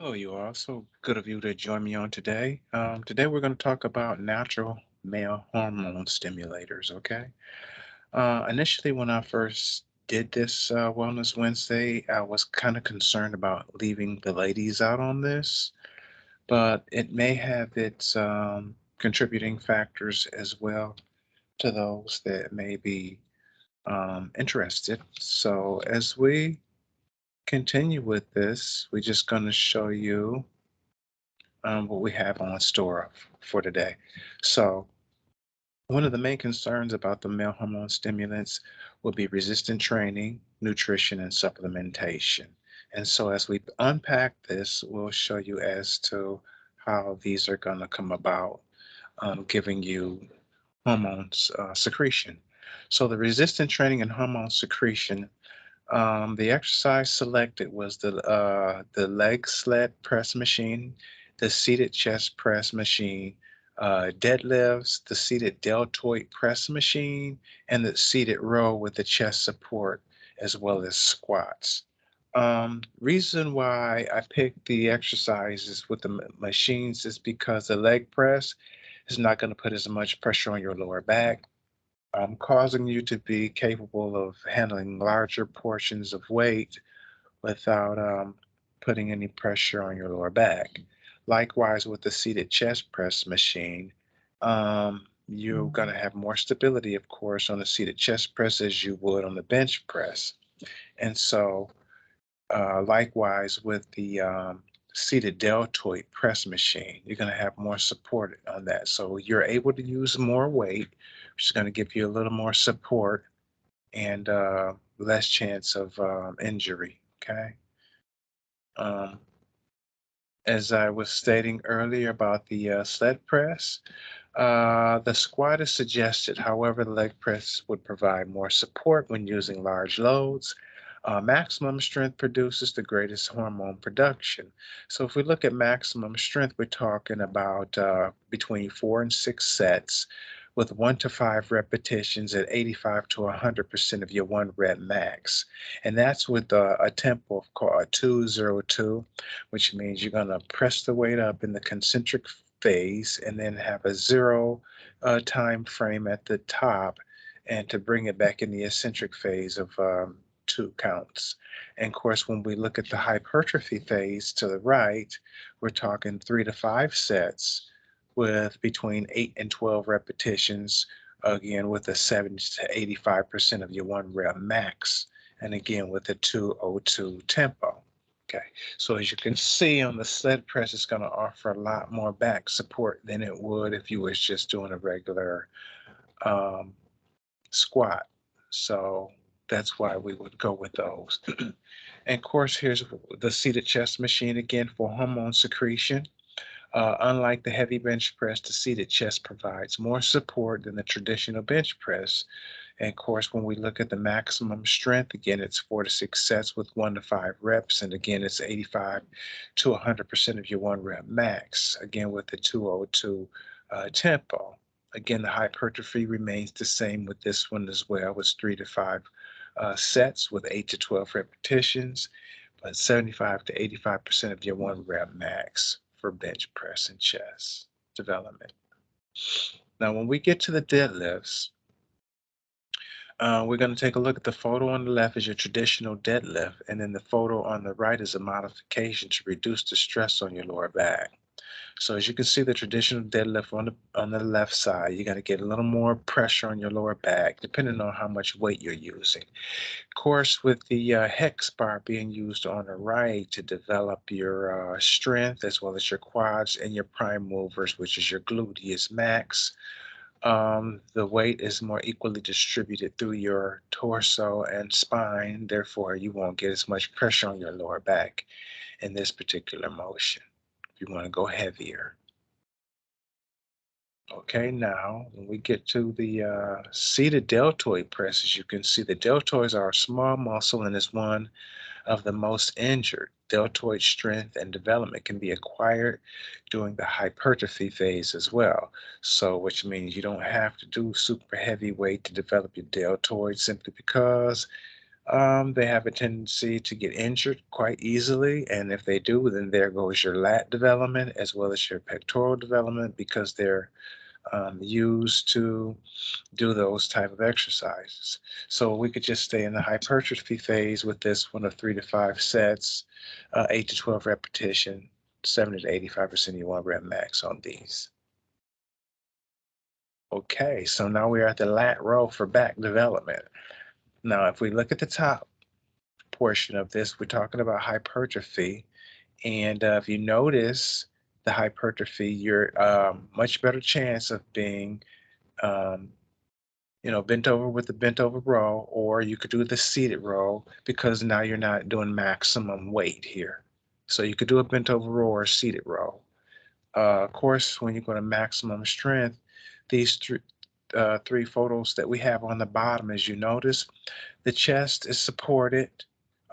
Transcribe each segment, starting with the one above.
Oh, you are so good of you to join me on today. Today we're going to talk about natural male hormone stimulators, okay? Initially, when I first did this Wellness Wednesday, I was kind of concerned about leaving the ladies out on this, but it may have its contributing factors as well to those that may be interested. So as we continue with this, we're just going to show you what we have on store for today. So, one of the main concerns about the male hormone stimulants will be resistant training, nutrition, and supplementation. And so, as we unpack this, we'll show you as to how these are going to come about, giving you hormones secretion. So, the resistant training and hormone secretion, the exercise selected was the leg sled press machine, the seated chest press machine, deadlifts, the seated deltoid press machine, and the seated row with the chest support, as well as squats. Reason why I picked the exercises with the machines is because the leg press is not going to put as much pressure on your lower back, causing you to be capable of handling larger portions of weight without putting any pressure on your lower back. Likewise, with the seated chest press machine, you're going to have more stability, of course, on the seated chest press as you would on the bench press. And so, likewise, with the seated deltoid press machine, you're going to have more support on that. So, you're able to use more weight, which is going to give you a little more support and less chance of injury. Okay. Um, as I was stating earlier about the sled press, the squat is suggested. However, the leg press would provide more support when using large loads. Maximum strength produces the greatest hormone production. So, if we look at maximum strength, we're talking about between 4 and 6 sets with 1 to 5 repetitions at 85 to 100% of your one rep max. And that's with a tempo of called 202, which means you're going to press the weight up in the concentric phase and then have a zero time frame at the top and to bring it back in the eccentric phase of 2 counts. And of course, when we look at the hypertrophy phase to the right, we're talking 3 to 5 sets with between 8 and 12 repetitions, again with a 70 to 85% of your one rep max, and again with a 202 tempo. Okay, so as you can see on the sled press, it's going to offer a lot more back support than it would if you was just doing a regular um, squat. So that's why we would go with those. And of course, here's the seated chest machine again for hormone secretion. Unlike the heavy bench press, the seated chest provides more support than the traditional bench press. And of course, when we look at the maximum strength, again, it's 4 to 6 sets with 1 to 5 reps. And again, it's 85 to 100% of your one rep max, again, with the 202 tempo. Again, the hypertrophy remains the same with this one as well, with 3 to 5 sets with 8 to 12 repetitions, but 75 to 85% of your one rep max for bench press and chest development. Now, when we get to the deadlifts, we're going to take a look at the photo on the left is your traditional deadlift, and then the photo on the right is a modification to reduce the stress on your lower back. So as you can see, the traditional deadlift on the left side, you're going to get a little more pressure on your lower back, depending on how much weight you're using. Of course, with the hex bar being used on the right to develop your strength as well as your quads and your prime movers, which is your gluteus max, the weight is more equally distributed through your torso and spine. Therefore, you won't get as much pressure on your lower back in this particular motion. If you want to go heavier. Okay, now when we get to the seated deltoid press, as you can see, the deltoids are a small muscle and is one of the most injured. Deltoid strength and development can be acquired during the hypertrophy phase as well. So, which means you don't have to do super heavy weight to develop your deltoid simply because They have a tendency to get injured quite easily, and if they do, then there goes your lat development as well as your pectoral development because they're used to do those type of exercises. So we could just stay in the hypertrophy phase with this one of 3 to 5 sets, 8 to 12 repetition, 70 to 85% of your 1 rep max on these. Okay, so now we're at the lat row for back development. Now, if we look at the top portion of this, we're talking about hypertrophy. And if you notice the hypertrophy, you're much better chance of being um, bent over with the bent over row, or you could do the seated row because now you're not doing maximum weight here. So you could do a bent over row or seated row. Of course, when you go to maximum strength, these three photos that we have on the bottom, as you notice, the chest is supported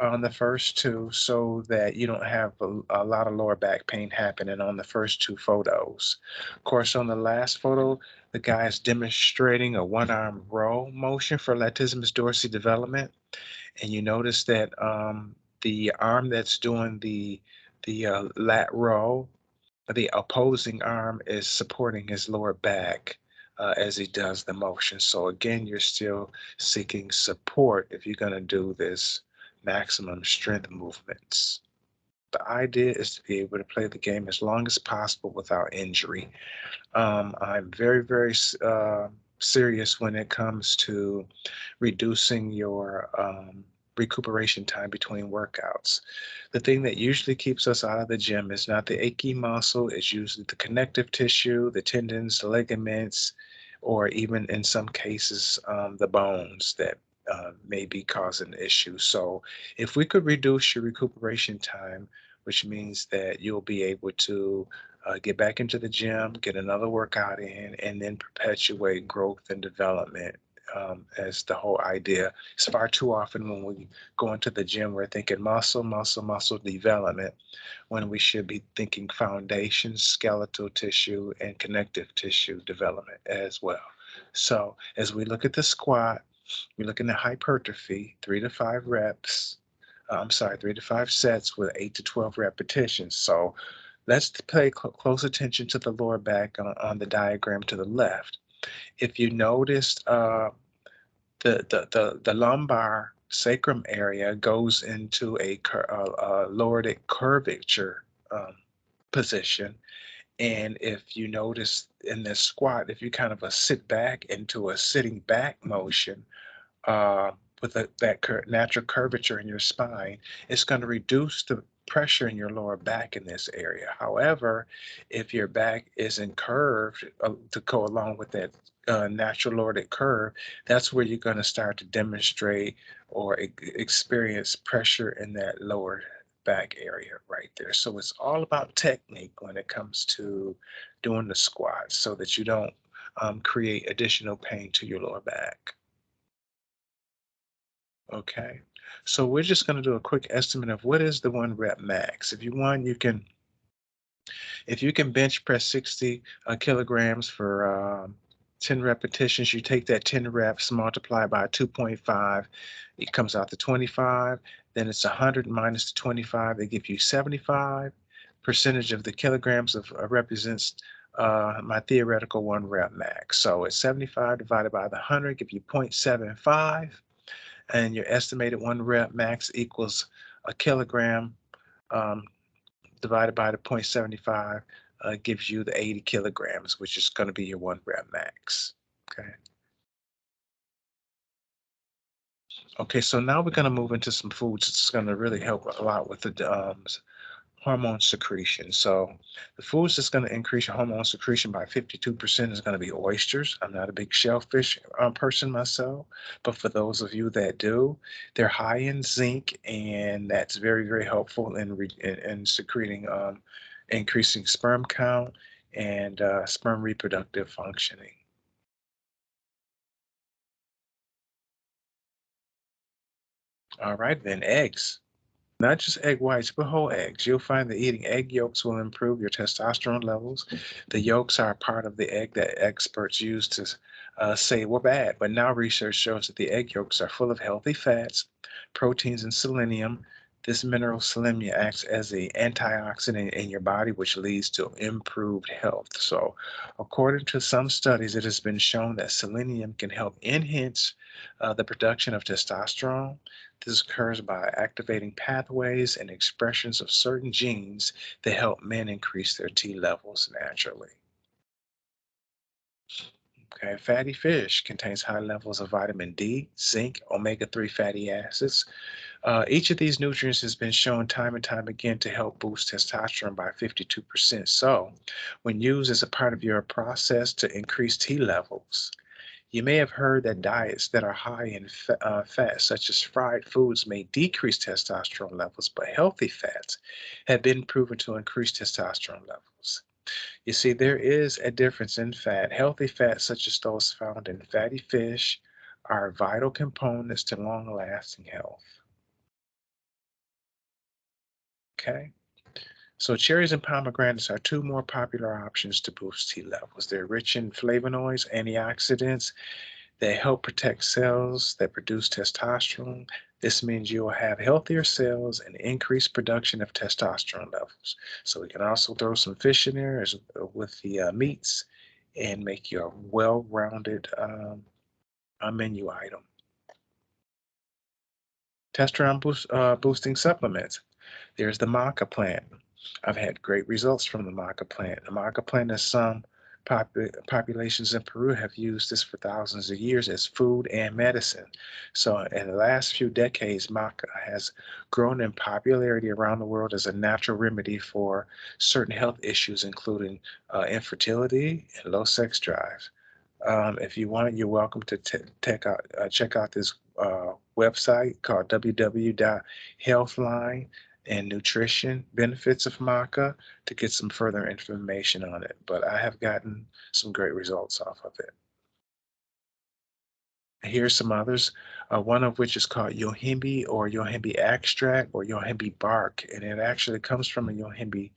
on the first two so that you don't have a lot of lower back pain happening on the first two photos. Of course, on the last photo, the guy is demonstrating a one-arm row motion for latissimus dorsi development. And you notice that the arm that's doing the lat row, the opposing arm is supporting his lower back as he does the motion. So again, you're still seeking support if you're going to do this maximum strength movements. The idea is to be able to play the game as long as possible without injury. I'm very serious when it comes to reducing your recuperation time between workouts. The thing that usually keeps us out of the gym is not the achy muscle, it's usually the connective tissue, the tendons, the ligaments, or even in some cases, the bones that may be causing issues. So, if we could reduce your recuperation time, which means that you'll be able to get back into the gym, get another workout in, and then perpetuate growth and development as the whole idea. It's far too often when we go into the gym, we're thinking muscle, muscle, muscle development, when we should be thinking foundation, skeletal tissue, and connective tissue development as well. So as we look at the squat, we're looking at hypertrophy, 3 to 5 reps. I'm sorry, 3 to 5 sets with 8 to 12 repetitions. So let's pay close attention to the lower back on the diagram to the left. If you noticed, the lumbar sacrum area goes into a lordic curvature position. And if you notice in this squat, if you kind of sit back into a sitting back motion, uh, with that natural curvature in your spine, it's going to reduce the pressure in your lower back in this area. However, if your back isn't curved to go along with that natural lordic curve, that's where you're going to start to demonstrate or experience pressure in that lower back area right there. So it's all about technique when it comes to doing the squats so that you don't create additional pain to your lower back. Okay. So we're just going to do a quick estimate of what is the 1 rep max. If you want, if you can bench press 60 kilograms for 10 repetitions, you take that 10 reps, multiply by 2.5, it comes out to 25. Then it's 100 minus the 25, they give you 75. Percentage of the kilograms of represents my theoretical 1 rep max. So it's 75 divided by the 100, give you 0.75, and your estimated 1 rep max equals a kilogram um, divided by the 0.75 gives you the 80 kilograms, which is going to be your 1 rep max. Okay. Okay, so now we're going to move into some foods that's going to really help a lot with the hormone secretion. So the foods that's going to increase your hormone secretion by 52% is going to be oysters. I'm not a big shellfish person myself, but for those of you that do, they're high in zinc, and that's very helpful in secreting, increasing sperm count and sperm reproductive functioning. All right, then eggs. Not just egg whites, but whole eggs. You'll find that eating egg yolks will improve your testosterone levels. The yolks are a part of the egg that experts use to say were bad, but now research shows that the egg yolks are full of healthy fats, proteins, and selenium. This mineral selenium acts as an antioxidant in your body, which leads to improved health. So, according to some studies, it has been shown that selenium can help enhance the production of testosterone. This occurs by activating pathways and expressions of certain genes that help men increase their T levels naturally. Okay, fatty fish contains high levels of vitamin D, zinc, omega-3 fatty acids. Each of these nutrients has been shown time and time again to help boost testosterone by 52%. So, when used as a part of your process to increase T levels, you may have heard that diets that are high in fat, such as fried foods, may decrease testosterone levels, but healthy fats have been proven to increase testosterone levels. You see, there is a difference in fat. Healthy fats, such as those found in fatty fish, are vital components to long lasting health. Okay. So, cherries and pomegranates are two more popular options to boost T levels. They're rich in flavonoids, antioxidants, they help protect cells that produce testosterone. This means you will have healthier cells and increased production of testosterone levels. So we can also throw some fish in there as, with the meats and make you a well-rounded a menu item. Boosting supplements. There's the maca plant. I've had great results from the maca plant. The maca plant is some populations in Peru have used this for thousands of years as food and medicine. So, in the last few decades, maca has grown in popularity around the world as a natural remedy for certain health issues, including infertility and low sex drive. If you want, you're welcome to check out this website called www.healthline and nutrition benefits of maca to get some further information on it. But I have gotten some great results off of it. Here's some others, one of which is called yohimbe or yohimbe extract or yohimbe bark, and it actually comes from a yohimbe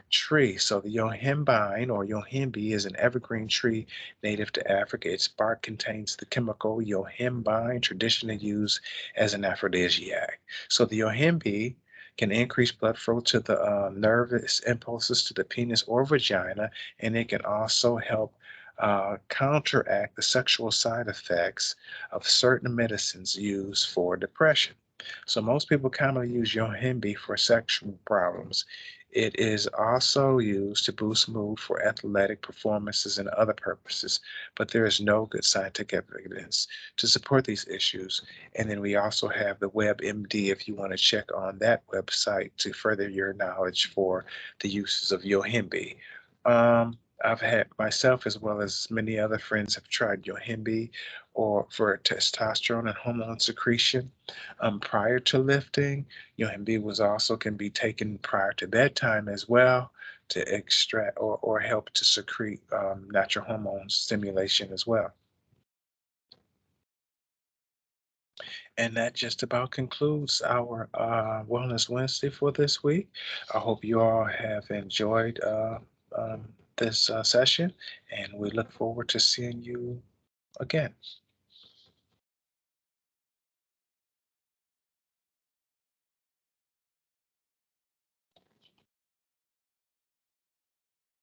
tree. So the yohimbine or yohimbe is an evergreen tree native to Africa. Its bark contains the chemical yohimbine, traditionally used as an aphrodisiac. So the yohimbe can increase blood flow to the nervous impulses to the penis or vagina, and it can also help counteract the sexual side effects of certain medicines used for depression. So most people commonly use yohimbe for sexual problems. It is also used to boost mood for athletic performances and other purposes, but there is no good scientific evidence to support these issues. And then we also have the WebMD if you want to check on that website to further your knowledge for the uses of yohimbe. I've had myself as well as many other friends have tried yohimbe or for testosterone and hormone secretion prior to lifting. Yohimbe was also can be taken prior to bedtime as well to extract or help to secrete natural hormone stimulation as well. And that just about concludes our Wellness Wednesday for this week. I hope you all have enjoyed this session, and we look forward to seeing you again.